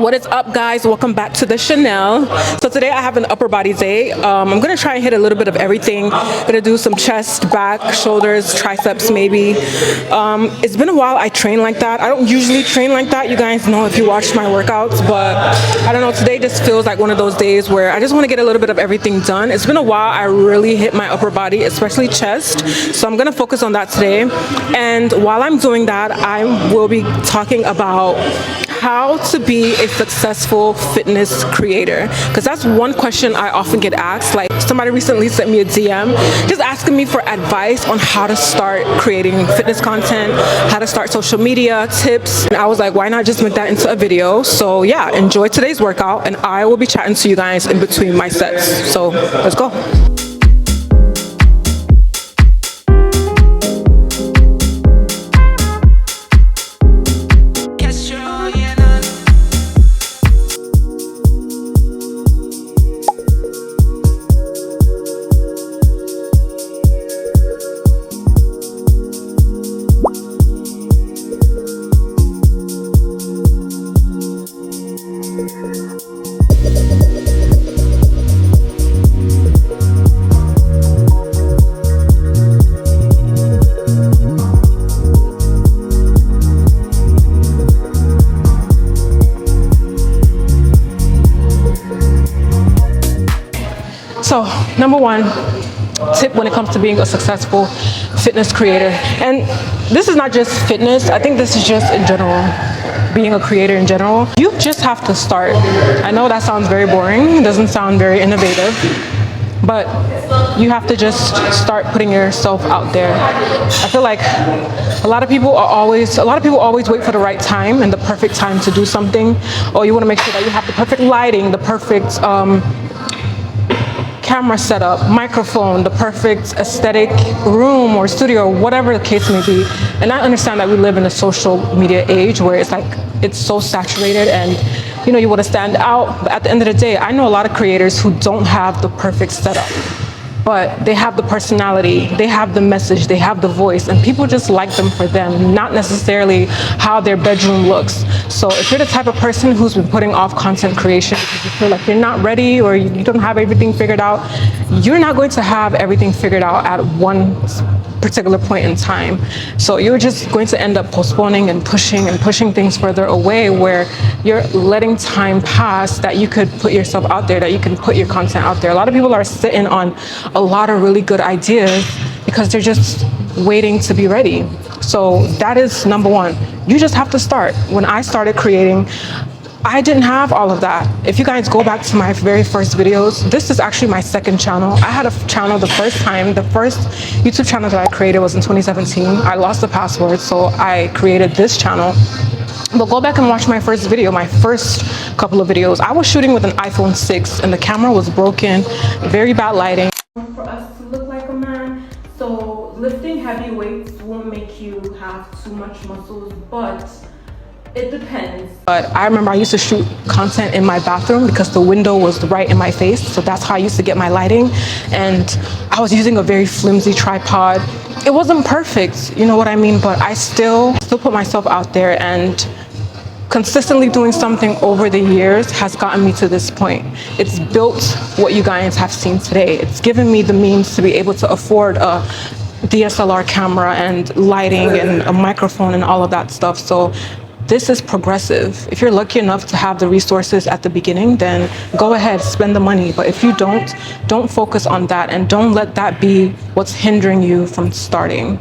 What is up, guys? Welcome back to the Chanel. So today I have an upper body day. I'm gonna try and hit a little bit of everything. Gonna do some chest, back, shoulders, triceps maybe. It's been a while I train like that. I don't usually train like that, you guys know if you watch my workouts, but I don't know, today just feels like one of those days where I just want to get a little bit of everything done. It's been a while I really hit my upper body, especially chest, so I'm gonna focus on that today. And while I'm doing that, I will be talking about how to be a successful fitness creator, because that's one question I often get asked. Like, somebody recently sent me a DM just asking me for advice on how to start creating fitness content, how to start social media tips, and I was like, why not just make that into a video? So yeah, enjoy today's workout and I will be chatting to you guys in between my sets. So let's go. So number one tip when it comes to being a successful fitness creator, and this is not just fitness, I think this is just in general, being a creator in general, you just have to start. I know that sounds very boring, it doesn't sound very innovative, but you have to just start putting yourself out there. I feel like a lot of people always wait for the right time and the perfect time to do something, or you want to make sure that you have the perfect lighting, the perfect camera setup, microphone, the perfect aesthetic room or studio, whatever the case may be. And I understand that we live in a social media age where it's like, it's so saturated and you know, you want to stand out. But at the end of the day, I know a lot of creators who don't have the perfect setup, but they have the personality, they have the message, they have the voice, and people just like them for them, not necessarily how their bedroom looks. So if you're the type of person who's been putting off content creation because you feel like you're not ready or you don't have everything figured out, you're not going to have everything figured out at one particular point in time. So you're just going to end up postponing and pushing things further away, where you're letting time pass that you could put yourself out there, that you can put your content out there. A lot of people are sitting on a lot of really good ideas because they're just waiting to be ready. So that is number one. You just have to start. When I started creating, I didn't have all of that. If you guys go back to my very first videos, this is actually my second channel. I had a channel the first YouTube channel that I created was in 2017. I lost the password, so I created this channel. But go back and watch my first video, my first couple of videos. I was shooting with an iPhone 6 and the camera was broken, very bad lighting. For us to look like a man, so lifting heavy weights won't make you have too much muscles, but it depends. But I remember I used to shoot content in my bathroom because the window was right in my face. So that's how I used to get my lighting. And I was using a very flimsy tripod. It wasn't perfect, you know what I mean? But I still put myself out there, and consistently doing something over the years has gotten me to this point. It's built what you guys have seen today. It's given me the means to be able to afford a DSLR camera and lighting and a microphone and all of that stuff. So this is progressive. If you're lucky enough to have the resources at the beginning, then go ahead, spend the money. But if you don't focus on that, and don't let that be what's hindering you from starting.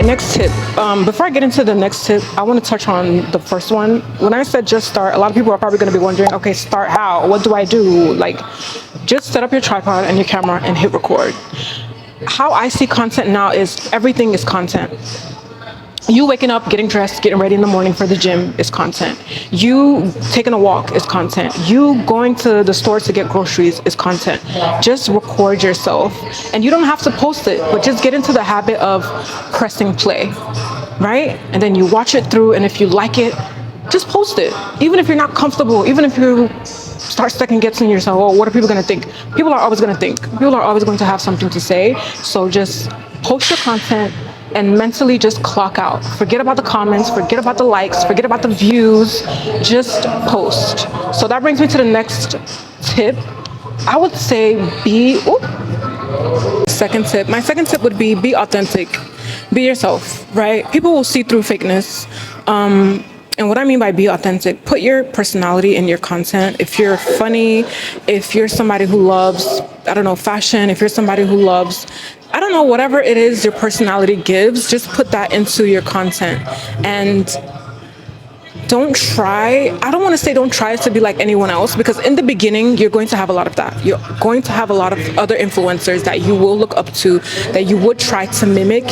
next tip. Before I get into the next tip, I want to touch on the first one. When I said just start, a lot of people are probably going to be wondering, okay, start how? What do I do? Like, just set up your tripod and your camera and hit record. How I see content now is everything is content. You waking up, getting dressed, getting ready in the morning for the gym is content. You taking a walk is content. You going to the store to get groceries is content. Just record yourself. And you don't have to post it, but just get into the habit of pressing play, right? And then you watch it through, and if you like it, just post it. Even if you're not comfortable, even if you start second guessing yourself, oh, what are people gonna think? People are always gonna think. People are always going to have something to say. So just post your content and mentally just clock out. Forget about the comments, forget about the likes, forget about the views, just post. So that brings me to the next tip. I would say second tip. My second tip would be authentic. Be yourself, right? People will see through fakeness. And what I mean by be authentic, put your personality in your content. If you're funny, if you're somebody who loves, I don't know, fashion, if you're somebody who loves, I don't know, whatever it is your personality gives, just put that into your content. And don't try to be like anyone else, because in the beginning, you're going to have a lot of that. You're going to have a lot of other influencers that you will look up to, that you would try to mimic.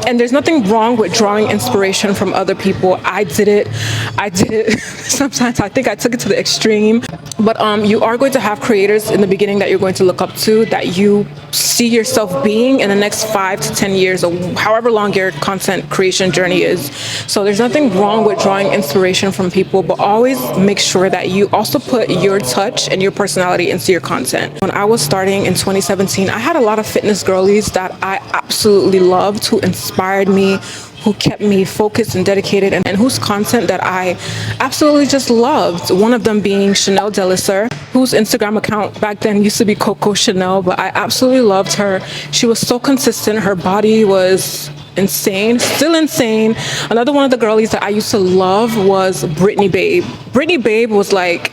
And there's nothing wrong with drawing inspiration from other people. I did it. Sometimes I think I took it to the extreme. But you are going to have creators in the beginning that you're going to look up to, that you see yourself being in the next 5 to 10 years, or however long your content creation journey is. So there's nothing wrong with drawing inspiration from people, but always make sure that you also put your touch and your personality into your content. When I was starting in 2017, I had a lot of fitness girlies that I absolutely loved, who inspired me, who kept me focused and dedicated, and whose content that I absolutely just loved. One of them being Chanel Delisser, whose Instagram account back then used to be Coco Chanel, but I absolutely loved her. She was so consistent. Her body was insane, still insane. Another one of the girlies that I used to love was Brittany Babe. Brittany Babe was like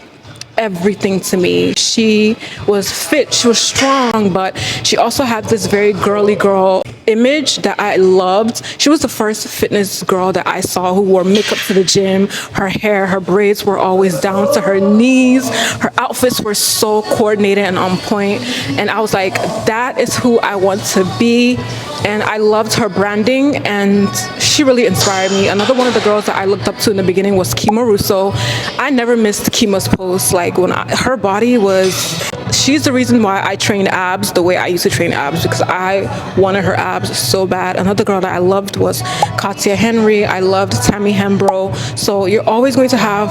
everything to me. She was fit, she was strong, but she also had this very girly girl image that I loved. She was the first fitness girl that I saw who wore makeup to the gym. Her hair, her braids were always down to her knees. Her outfits were so coordinated and on point. And I was like, that is who I want to be. And I loved her branding, and she really inspired me. Another one of the girls that I looked up to in the beginning was Kima Russo. I never missed Kima's posts. Like, her body was, she's the reason why I train abs the way I used to train abs, because I wanted her abs so bad. Another girl that I loved was Katia Henry. I loved Tammy Hembro. So you're always going to have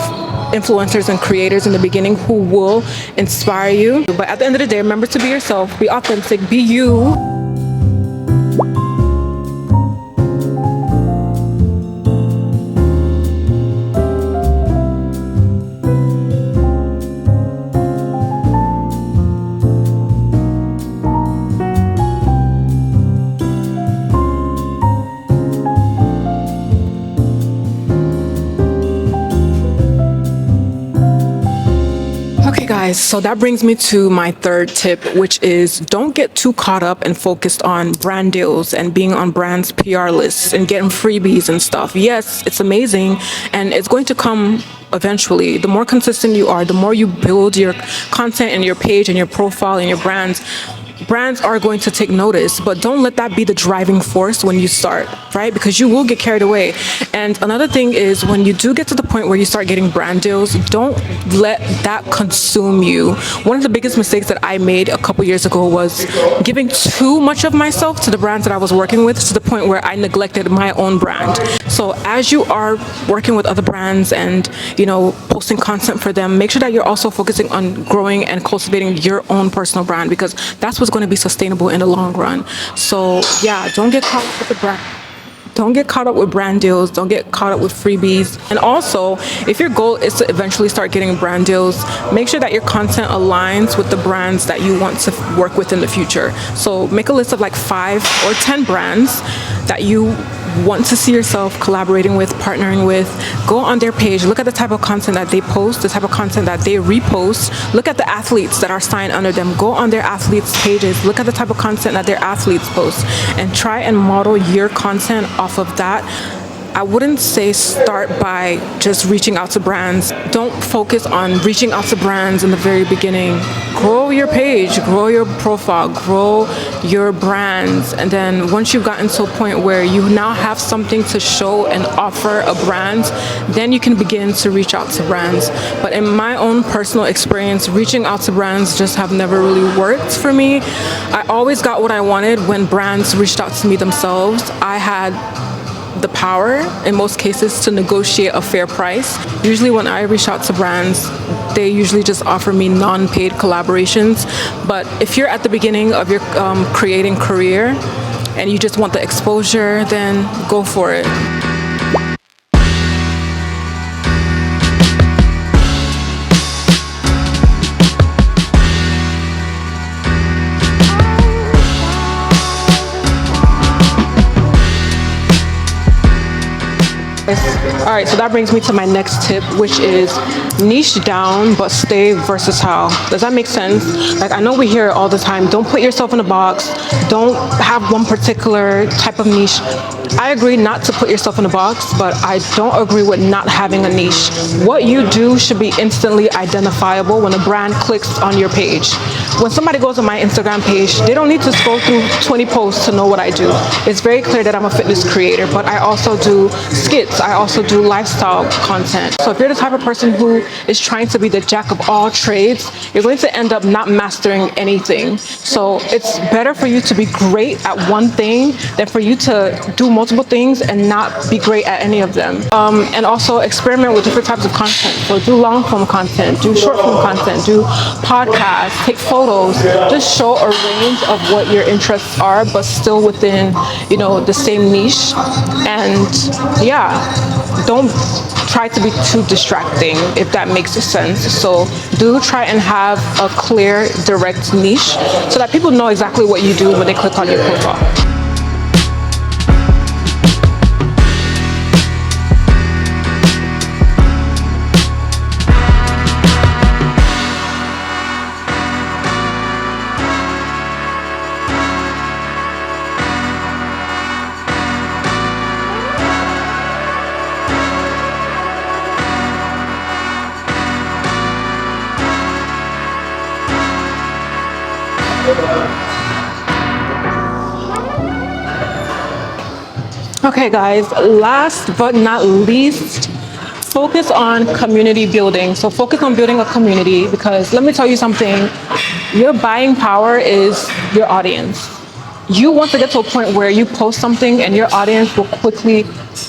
influencers and creators in the beginning who will inspire you. But at the end of the day, remember to be yourself, be authentic, be you. Guys, so that brings me to my third tip, which is don't get too caught up and focused on brand deals and being on brands' PR lists and getting freebies and stuff. Yes, it's amazing, and it's going to come eventually. The more consistent you are, the more you build your content and your page and your profile and your brands are going to take notice, but don't let that be the driving force when you start, right? Because you will get carried away. And another thing is, when you do get to the point where you start getting brand deals, don't let that consume you. One of the biggest mistakes that I made a couple years ago was giving too much of myself to the brands that I was working with, to the point where I neglected my own brand. So as you are working with other brands and, posting content for them, make sure that you're also focusing on growing and cultivating your own personal brand, because that's what's going to be sustainable in the long run. So yeah, don't get caught up with the brand. Don't get caught up with brand deals. Don't get caught up with freebies. And also, if your goal is to eventually start getting brand deals, make sure that your content aligns with the brands that you want to work with in the future. So make a list of like 5 or 10 brands that you want to see yourself collaborating with, partnering with, go on their page, look at the type of content that they post, the type of content that they repost, look at the athletes that are signed under them, go on their athletes' pages, look at the type of content that their athletes post, and try and model your content off of that. I wouldn't say start by just reaching out to brands. Don't focus on reaching out to brands in the very beginning. Grow your page, grow your profile, grow your brands. And then once you've gotten to a point where you now have something to show and offer a brand, then you can begin to reach out to brands. But in my own personal experience, reaching out to brands just have never really worked for me. I always got what I wanted when brands reached out to me themselves. I had the power in most cases to negotiate a fair price. Usually when I reach out to brands, they usually just offer me non-paid collaborations. But if you're at the beginning of your creating career and you just want the exposure, then go for it. All right, so that brings me to my next tip, which is niche down but stay versatile. Does that make sense? Like, I know we hear it all the time, don't put yourself in a box, don't have one particular type of niche. I agree not to put yourself in a box, but I don't agree with not having a niche. What you do should be instantly identifiable when a brand clicks on your page. When somebody goes on my Instagram page, they don't need to scroll through 20 posts to know what I do. It's very clear that I'm a fitness creator, but I also do skits, I also do lifestyle content. So if you're the type of person who is trying to be the jack of all trades, you're going to end up not mastering anything. So it's better for you to be great at one thing than for you to do multiple things and not be great at any of them. And also experiment with different types of content. So do long form content, do short form content, do podcasts, take photos, just show a range of what your interests are, but still within, you know, the same niche. And yeah, don't try to be too distracting, if that makes sense. So do try and have a clear, direct niche so that people know exactly what you do when they click on your profile. Okay guys, last but not least, focus on community building. So focus on building a community, because let me tell you something, your buying power is your audience. You want to get to a point where you post something and your audience will quickly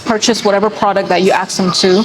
purchase whatever product that you ask them to.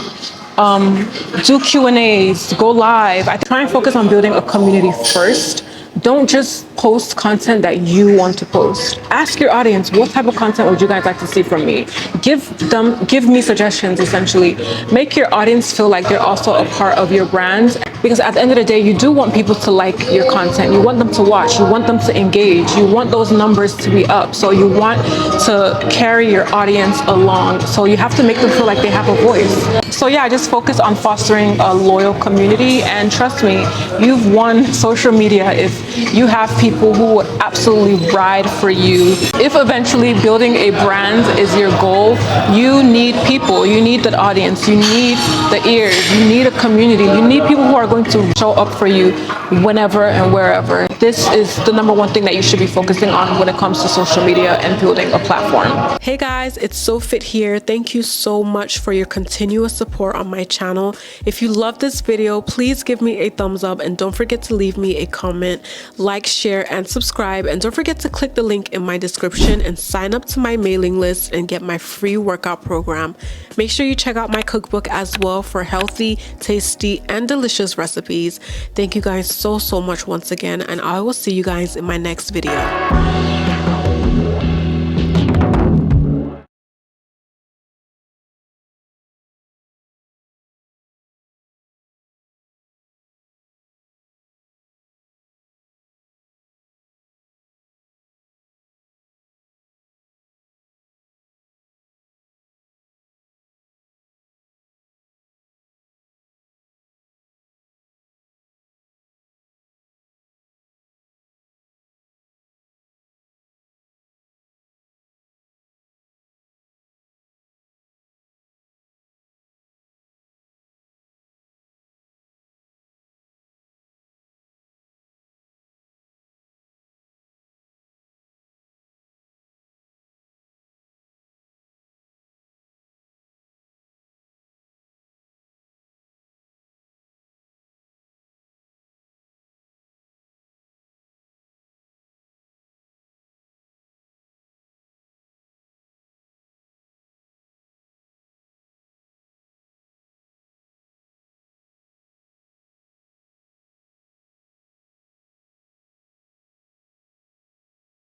Do Q&As, go live. I try and focus on building a community first. Don't just post content that you want to post. Ask your audience, what type of content would you guys like to see from me? Give me suggestions, essentially. Make your audience feel like they're also a part of your brand, because at the end of the day, you do want people to like your content. You want them to watch, you want them to engage, you want those numbers to be up. So you want to carry your audience along. So you have to make them feel like they have a voice. So yeah, just focus on fostering a loyal community, and trust me, you've won social media if you have people who would absolutely ride for you. If eventually building a brand is your goal, you need people, you need the audience, you need the ears, you need a community, you need people who are going to show up for you whenever and wherever. This is the number one thing that you should be focusing on when it comes to social media and building a platform. Hey guys, it's SoFit here. Thank you so much for your continuous support on my channel. If you love this video, please give me a thumbs up, and don't forget to leave me a comment, like, share, and subscribe. And don't forget to click the link in my description and sign up to my mailing list and get my free workout program. Make sure you check out my cookbook as well for healthy, tasty, and delicious recipes. Thank you guys so much once again, and I will see you guys in my next video.